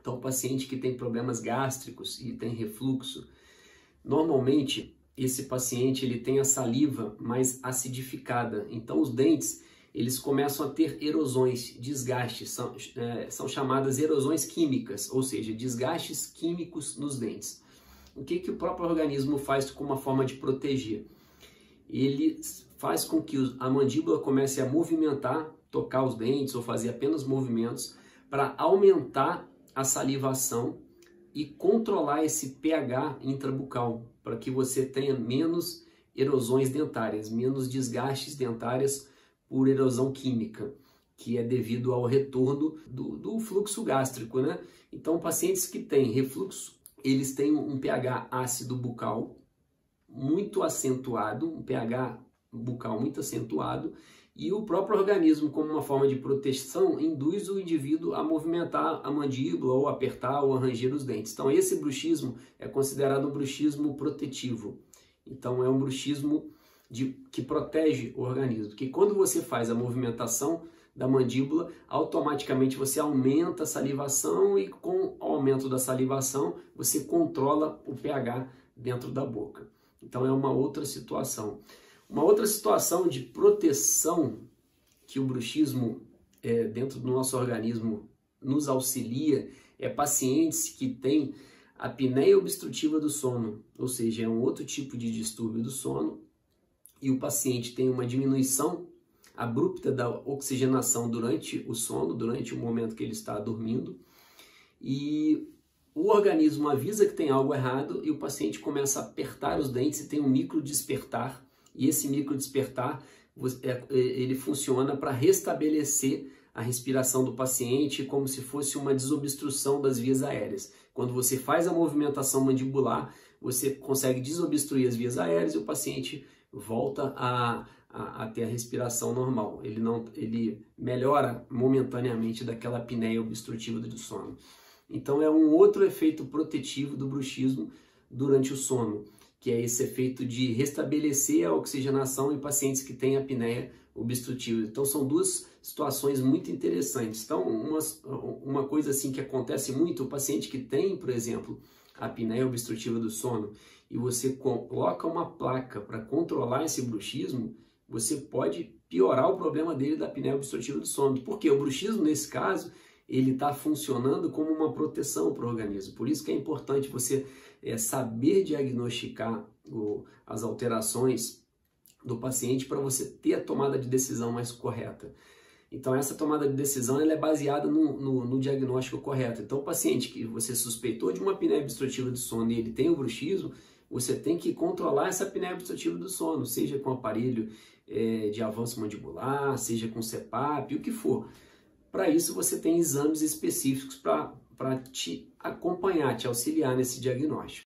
Então, o paciente que tem problemas gástricos e tem refluxo, normalmente esse paciente ele tem a saliva mais acidificada. Então, os dentes eles começam a ter erosões, desgastes, são chamadas erosões químicas, ou seja, desgastes químicos nos dentes. O que o próprio organismo faz como uma forma de proteger? Ele faz com que a mandíbula comece a movimentar, tocar os dentes ou fazer apenas movimentos para aumentar a salivação e controlar esse pH intrabucal, para que você tenha menos erosões dentárias, menos desgastes dentários por erosão química, que é devido ao retorno do fluxo gástrico, né? Então, pacientes que têm refluxo, eles têm um pH ácido bucal muito acentuado, um pH bucal muito acentuado, e o próprio organismo, como uma forma de proteção, induz o indivíduo a movimentar a mandíbula, ou apertar, ou ranger os dentes. Então, esse bruxismo é considerado um bruxismo protetivo. Então, é um bruxismo que protege o organismo. Porque quando você faz a movimentação da mandíbula, automaticamente você aumenta a salivação e com o aumento da salivação, você controla o pH dentro da boca. Então, é uma outra situação. Uma outra situação de proteção que o bruxismo dentro do nosso organismo nos auxilia é pacientes que têm apneia obstrutiva do sono, ou seja, é um outro tipo de distúrbio do sono, e o paciente tem uma diminuição abrupta da oxigenação durante o sono, durante o momento que ele está dormindo, e o organismo avisa que tem algo errado e o paciente começa a apertar os dentes e tem um micro despertar. E esse micro despertar, ele funciona para restabelecer a respiração do paciente como se fosse uma desobstrução das vias aéreas. Quando você faz a movimentação mandibular, você consegue desobstruir as vias aéreas e o paciente volta a ter a respiração normal. Ele melhora momentaneamente daquela apneia obstrutiva do sono. Então é um outro efeito protetivo do bruxismo durante o sono, que é esse efeito de restabelecer a oxigenação em pacientes que têm apneia obstrutiva. Então são duas situações muito interessantes. Então uma coisa assim que acontece muito, o paciente que tem, por exemplo, a apneia obstrutiva do sono, e você coloca uma placa para controlar esse bruxismo, você pode piorar o problema dele da apneia obstrutiva do sono. Porque o bruxismo, nesse caso, ele está funcionando como uma proteção para o organismo. Por isso que é importante você saber diagnosticar as alterações do paciente para você ter a tomada de decisão mais correta. Então, essa tomada de decisão ela é baseada no diagnóstico correto. Então, o paciente que você suspeitou de uma apneia obstrutiva do sono e ele tem o bruxismo, você tem que controlar essa apneia obstrutiva do sono, seja com aparelho de avanço mandibular, seja com CPAP, o que for. Para isso, você tem exames específicos para te acompanhar, te auxiliar nesse diagnóstico.